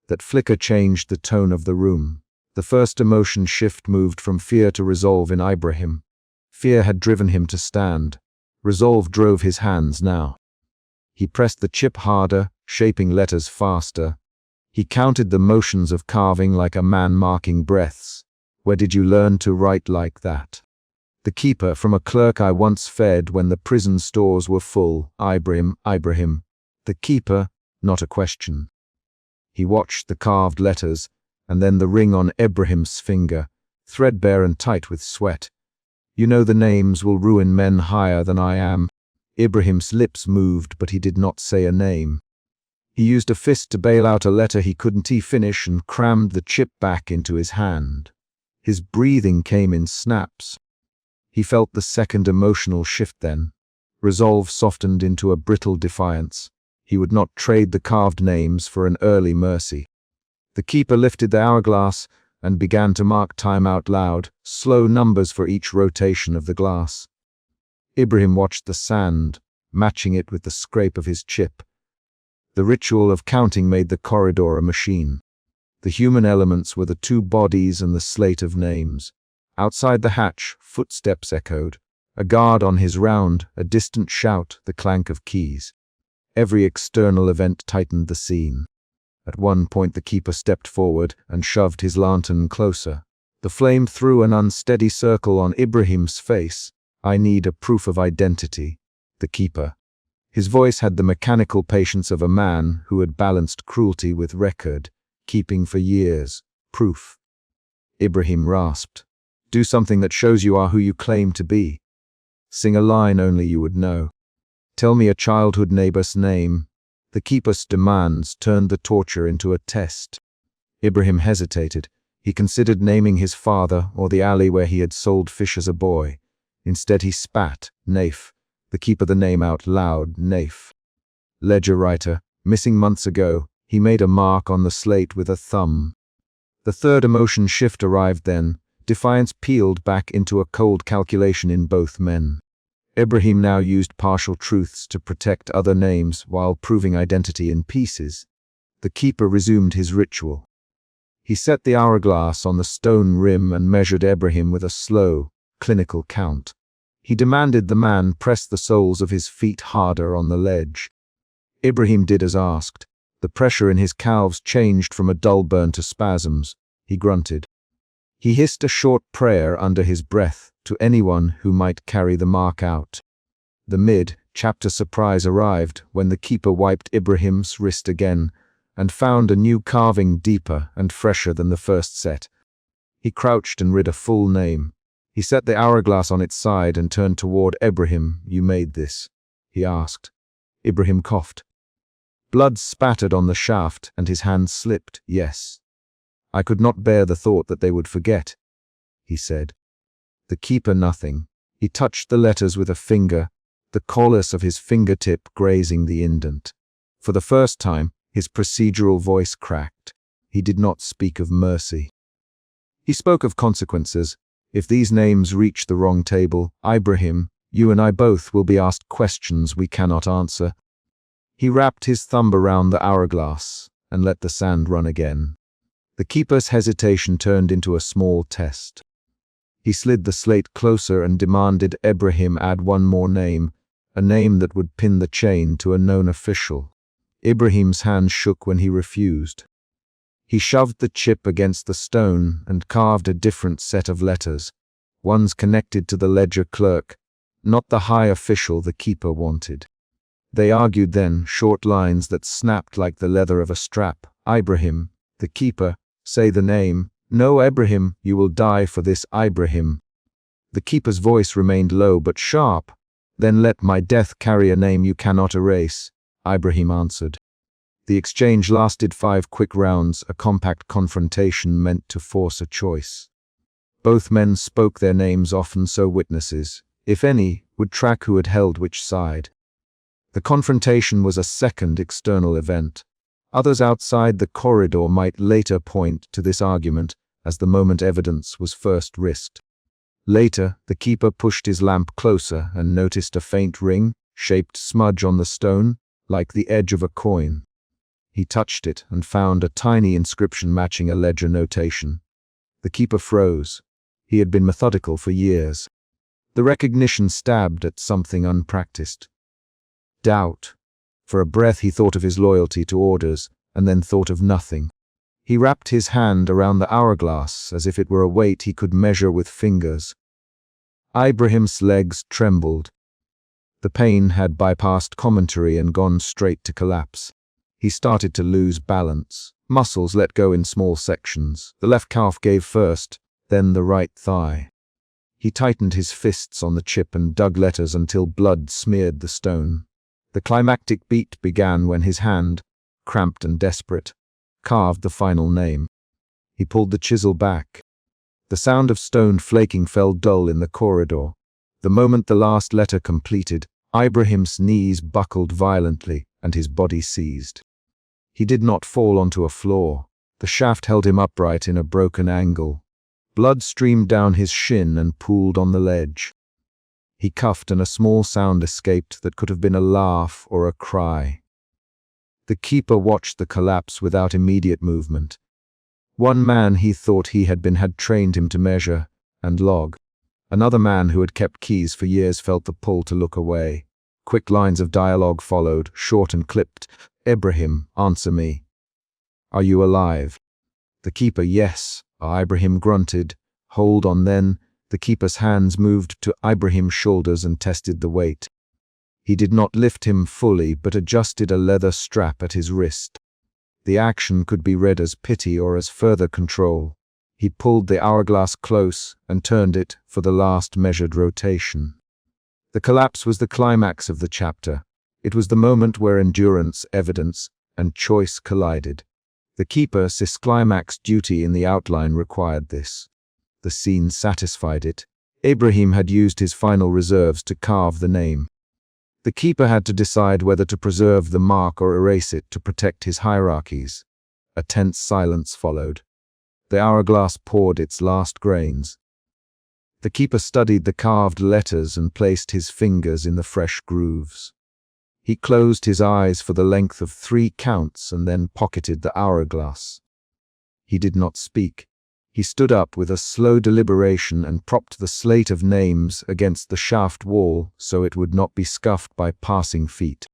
That flicker changed the tone of the room. The first emotion shift moved from fear to resolve in Ibrahim. Fear had driven him to stand. Resolve drove his hands now. He pressed the chip harder, shaping letters faster. He counted the motions of carving like a man marking breaths. "Where did you learn to write like that?" "The keeper, from a clerk I once fed when the prison stores were full." Ibrahim. The keeper, not a question. He watched the carved letters, and then the ring on Ibrahim's finger, threadbare and tight with sweat. "You know the names will ruin men higher than I am." Ibrahim's lips moved, but he did not say a name. He used a fist to bail out a letter he couldn't finish and crammed the chip back into his hand. His breathing came in snaps. He felt the second emotional shift then. Resolve softened into a brittle defiance. He would not trade the carved names for an early mercy. The keeper lifted the hourglass and began to mark time out loud, slow numbers for each rotation of the glass. Ibrahim watched the sand, matching it with the scrape of his chip. The ritual of counting made the corridor a machine. The human elements were the 2 bodies and the slate of names. Outside the hatch, footsteps echoed. A guard on his round, a distant shout, the clank of keys. Every external event tightened the scene. At one point the keeper stepped forward and shoved his lantern closer. The flame threw an unsteady circle on Ibrahim's face. "I need a proof of identity." The keeper. His voice had the mechanical patience of a man who had balanced cruelty with record, keeping for years. "Proof." Ibrahim rasped. "Do something that shows you are who you claim to be. Sing a line only you would know. Tell me a childhood neighbor's name." The keeper's demands turned the torture into a test. Ibrahim hesitated. He considered naming his father or the alley where he had sold fish as a boy. Instead he spat, "Naif." The keeper the name out loud, "Naif." Ledger writer, missing months ago, he made a mark on the slate with a thumb. The third emotion shift arrived then. Defiance peeled back into a cold calculation in both men. Ibrahim now used partial truths to protect other names while proving identity in pieces. The keeper resumed his ritual. He set the hourglass on the stone rim and measured Ibrahim with a slow, clinical count. He demanded the man press the soles of his feet harder on the ledge. Ibrahim did as asked. The pressure in his calves changed from a dull burn to spasms. He grunted. He hissed a short prayer under his breath to anyone who might carry the mark out. The mid-chapter surprise arrived when the keeper wiped Ibrahim's wrist again and found a new carving deeper and fresher than the first set. He crouched and read a full name. He set the hourglass on its side and turned toward Ibrahim. "You made this?" he asked. Ibrahim coughed. Blood spattered on the shaft and his hand slipped. "Yes. I could not bear the thought that they would forget," he said. The keeper nothing. He touched the letters with a finger, the callus of his fingertip grazing the indent. For the first time, his procedural voice cracked. He did not speak of mercy. He spoke of consequences. "If these names reach the wrong table, Ibrahim, you and I both will be asked questions we cannot answer." He wrapped his thumb around the hourglass and let the sand run again. The keeper's hesitation turned into a small test. He slid the slate closer and demanded Ibrahim add one more name, a name that would pin the chain to a known official. Ibrahim's hand shook when he refused. He shoved the chip against the stone and carved a different set of letters, ones connected to the ledger clerk, not the high official the keeper wanted. They argued then, short lines that snapped like the leather of a strap. "Ibrahim, the keeper, say the name. No, Ibrahim, you will die for this, Ibrahim." The keeper's voice remained low but sharp. "Then let my death carry a name you cannot erase," Ibrahim answered. The exchange lasted 5 quick rounds, a compact confrontation meant to force a choice. Both men spoke their names often so witnesses, if any, would track who had held which side. The confrontation was a second external event. Others outside the corridor might later point to this argument as the moment evidence was first risked. Later, the keeper pushed his lamp closer and noticed a faint ring-shaped smudge on the stone, like the edge of a coin. He touched it and found a tiny inscription matching a ledger notation. The keeper froze. He had been methodical for years. The recognition stabbed at something unpracticed. Doubt. For a breath he thought of his loyalty to orders, and then thought of nothing. He wrapped his hand around the hourglass as if it were a weight he could measure with fingers. Ibrahim's legs trembled. The pain had bypassed commentary and gone straight to collapse. He started to lose balance. Muscles let go in small sections. The left calf gave first, then the right thigh. He tightened his fists on the chip and dug letters until blood smeared the stone. The climactic beat began when his hand, cramped and desperate, carved the final name. He pulled the chisel back. The sound of stone flaking fell dull in the corridor. The moment the last letter completed, Ibrahim's knees buckled violently and his body seized. He did not fall onto a floor. The shaft held him upright in a broken angle. Blood streamed down his shin and pooled on the ledge. He cuffed and a small sound escaped that could have been a laugh or a cry. The keeper watched the collapse without immediate movement. One man he thought he had trained him to measure and log. Another man who had kept keys for years felt the pull to look away. Quick lines of dialogue followed, short and clipped. "Ibrahim, answer me." "Are you alive?" The keeper, "Yes." Ibrahim grunted. "Hold on then." The keeper's hands moved to Ibrahim's shoulders and tested the weight. He did not lift him fully, but adjusted a leather strap at his wrist. The action could be read as pity or as further control. He pulled the hourglass close and turned it for the last measured rotation. The collapse was the climax of the chapter. It was the moment where endurance, evidence, and choice collided. The keeper's climax duty in the outline required this. The scene satisfied it. Ibrahim had used his final reserves to carve the name. The keeper had to decide whether to preserve the mark or erase it to protect his hierarchies. A tense silence followed. The hourglass poured its last grains. The keeper studied the carved letters and placed his fingers in the fresh grooves. He closed his eyes for the length of 3 counts and then pocketed the hourglass. He did not speak. He stood up with a slow deliberation and propped the slate of names against the shaft wall so it would not be scuffed by passing feet.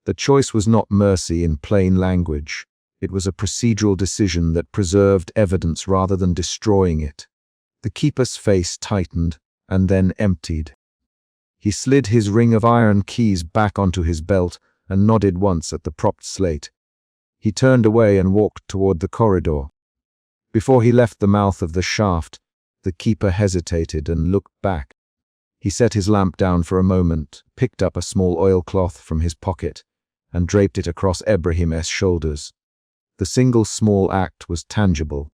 The choice was not mercy in plain language. It was a procedural decision that preserved evidence rather than destroying it. The keeper's face tightened and then emptied. He slid his ring of iron keys back onto his belt and nodded once at the propped slate. He turned away and walked toward the corridor. Before he left the mouth of the shaft, the keeper hesitated and looked back. He set his lamp down for a moment, picked up a small oilcloth from his pocket, and draped it across Ibrahim's shoulders. The single small act was tangible.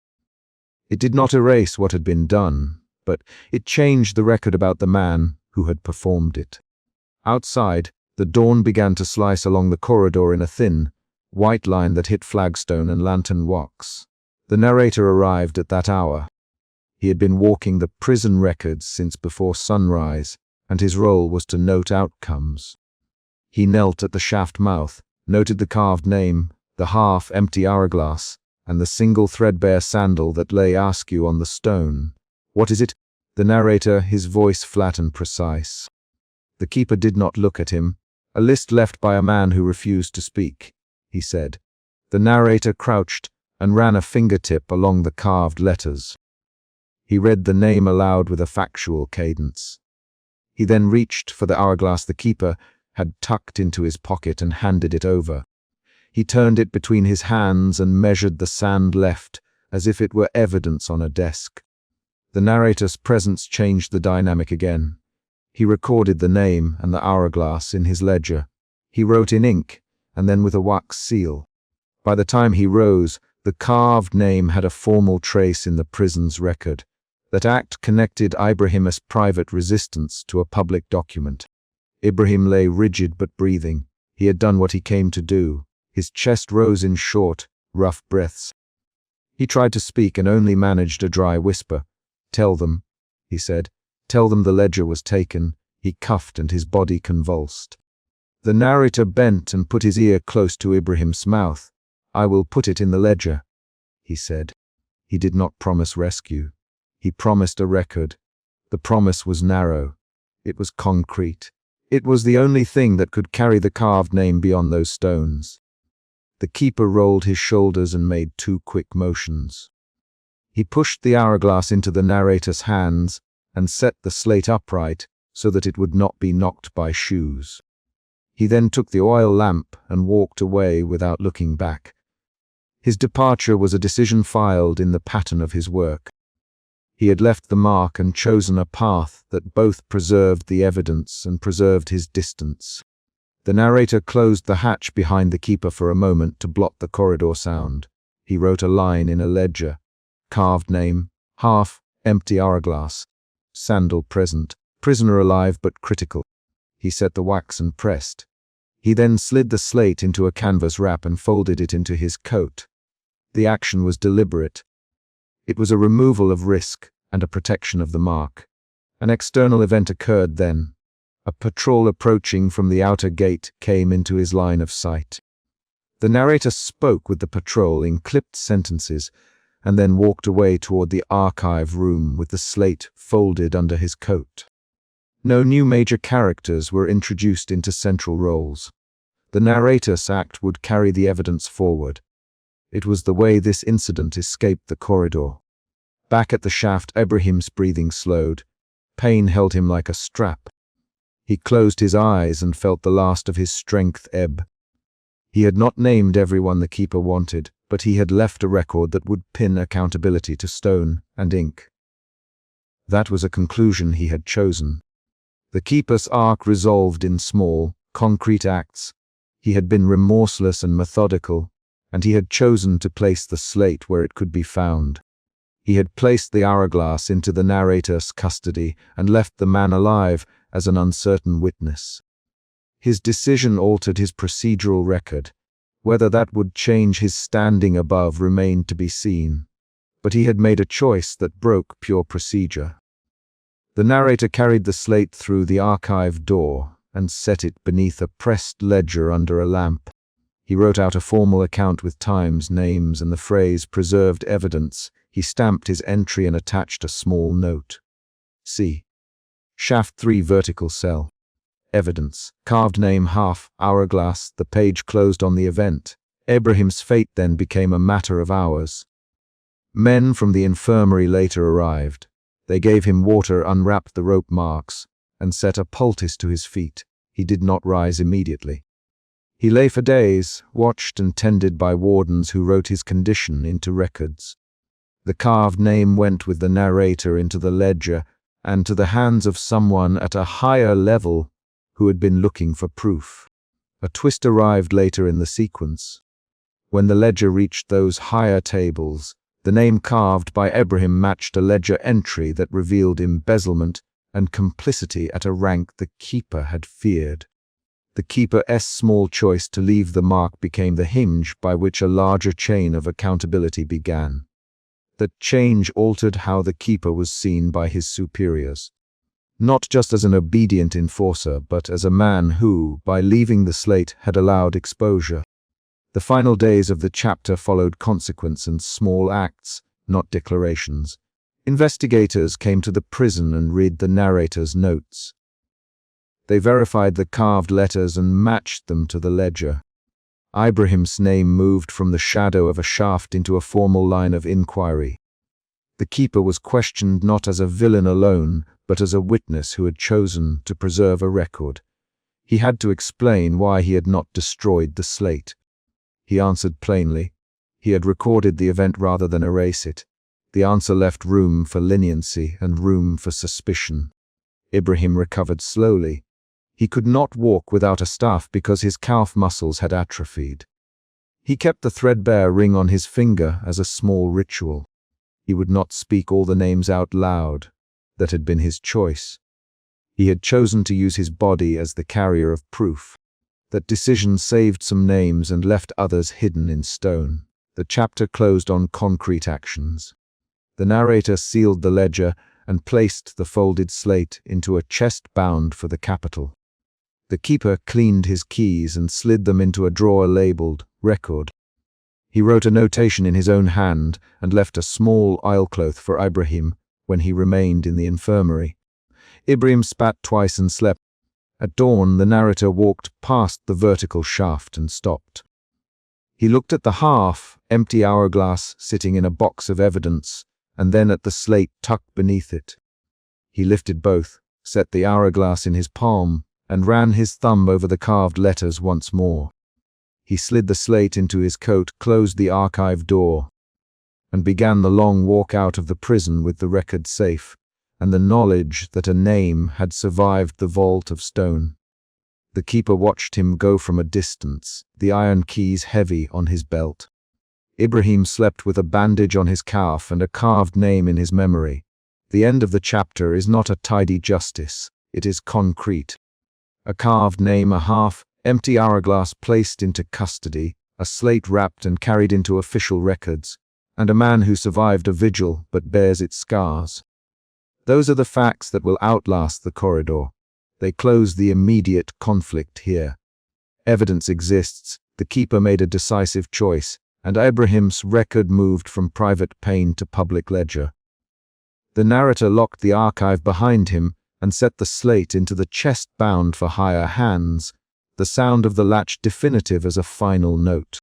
It did not erase what had been done, but it changed the record about the man who had performed it. Outside, the dawn began to slice along the corridor in a thin, white line that hit flagstone and lantern wax. The narrator arrived at that hour. He had been walking the prison records since before sunrise, and his role was to note outcomes. He knelt at the shaft mouth, noted the carved name, the half-empty hourglass, and the single threadbare sandal that lay askew on the stone. "What is it?" The narrator, his voice flat and precise. The keeper did not look at him. "A list left by a man who refused to speak," he said. The narrator crouched and ran a fingertip along the carved letters. He read the name aloud with a factual cadence. He then reached for the hourglass the keeper had tucked into his pocket and handed it over. He turned it between his hands and measured the sand left, as if it were evidence on a desk. The narrator's presence changed the dynamic again. He recorded the name and the hourglass in his ledger. He wrote in ink, and then with a wax seal. By the time he rose, the carved name had a formal trace in the prison's record. That act connected Ibrahim's private resistance to a public document. Ibrahim lay rigid but breathing. He had done what he came to do. His chest rose in short, rough breaths. He tried to speak and only managed a dry whisper. "Tell them," he said. "Tell them the ledger was taken." He coughed and his body convulsed. The narrator bent and put his ear close to Ibrahim's mouth. "I will put it in the ledger," he said. He did not promise rescue. He promised a record. The promise was narrow. It was concrete. It was the only thing that could carry the carved name beyond those stones. The keeper rolled his shoulders and made 2 quick motions. He pushed the hourglass into the narrator's hands and set the slate upright so that it would not be knocked by shoes. He then took the oil lamp and walked away without looking back. His departure was a decision filed in the pattern of his work. He had left the mark and chosen a path that both preserved the evidence and preserved his distance. The narrator closed the hatch behind the keeper for a moment to blot the corridor sound. He wrote a line in a ledger. Carved name, half-empty hourglass, sandal present, prisoner alive but critical. He set the wax and pressed. He then slid the slate into a canvas wrap and folded it into his coat. The action was deliberate. It was a removal of risk and a protection of the mark. An external event occurred then. A patrol approaching from the outer gate came into his line of sight. The narrator spoke with the patrol in clipped sentences and then walked away toward the archive room with the slate folded under his coat. No new major characters were introduced into central roles. The narrator's act would carry the evidence forward. It was the way this incident escaped the corridor. Back at the shaft, Ibrahim's breathing slowed. Pain held him like a strap. He closed his eyes and felt the last of his strength ebb. He had not named everyone the keeper wanted, but he had left a record that would pin accountability to stone and ink. That was a conclusion he had chosen. The keeper's arc resolved in small, concrete acts. He had been remorseless and methodical, and he had chosen to place the slate where it could be found. He had placed the hourglass into the narrator's custody and left the man alive as an uncertain witness. His decision altered his procedural record. Whether that would change his standing above remained to be seen, but he had made a choice that broke pure procedure. The narrator carried the slate through the archive door and set it beneath a pressed ledger under a lamp. He wrote out a formal account with times, names, and the phrase "preserved evidence." He stamped his entry and attached a small note. C. Shaft 3 vertical cell. Evidence. Carved name half, hourglass. The page closed on the event. Ibrahim's fate then became a matter of hours. Men from the infirmary later arrived. They gave him water, unwrapped the rope marks, and set a poultice to his feet. He did not rise immediately. He lay for days, watched and tended by wardens who wrote his condition into records. The carved name went with the narrator into the ledger and to the hands of someone at a higher level who had been looking for proof. A twist arrived later in the sequence. When the ledger reached those higher tables, the name carved by Ibrahim matched a ledger entry that revealed embezzlement and complicity at a rank the keeper had feared. The keeper's small choice to leave the mark became the hinge by which a larger chain of accountability began. That change altered how the keeper was seen by his superiors. Not just as an obedient enforcer, but as a man who, by leaving the slate, had allowed exposure. The final days of the chapter followed consequence and small acts, not declarations. Investigators came to the prison and read the narrator's notes. They verified the carved letters and matched them to the ledger. Ibrahim's name moved from the shadow of a shaft into a formal line of inquiry. The keeper was questioned not as a villain alone, but as a witness who had chosen to preserve a record. He had to explain why he had not destroyed the slate. He answered plainly. He had recorded the event rather than erase it. The answer left room for leniency and room for suspicion. Ibrahim recovered slowly. He could not walk without a staff because his calf muscles had atrophied. He kept the threadbare ring on his finger as a small ritual. He would not speak all the names out loud. That had been his choice. He had chosen to use his body as the carrier of proof. That decision saved some names and left others hidden in stone. The chapter closed on concrete actions. The narrator sealed the ledger and placed the folded slate into a chest bound for the capital. The keeper cleaned his keys and slid them into a drawer labeled "Record." He wrote a notation in his own hand and left a small oilcloth for Ibrahim when he remained in the infirmary. Ibrahim spat twice and slept. At dawn, the narrator walked past the vertical shaft and stopped. He looked at the half-empty hourglass sitting in a box of evidence, and then at the slate tucked beneath it. He lifted both, set the hourglass in his palm, and ran his thumb over the carved letters once more. He slid the slate into his coat, closed the archive door, and began the long walk out of the prison with the record safe, and the knowledge that a name had survived the vault of stone. The keeper watched him go from a distance, the iron keys heavy on his belt. Ibrahim slept with a bandage on his calf and a carved name in his memory. The end of the chapter is not a tidy justice, it is concrete. A carved name, a half-empty hourglass placed into custody, a slate wrapped and carried into official records, and a man who survived a vigil but bears its scars. Those are the facts that will outlast the corridor. They close the immediate conflict here. Evidence exists, the keeper made a decisive choice, and Ibrahim's record moved from private pain to public ledger. The narrator locked the archive behind him and set the slate into the chest bound for higher hands, the sound of the latch definitive as a final note.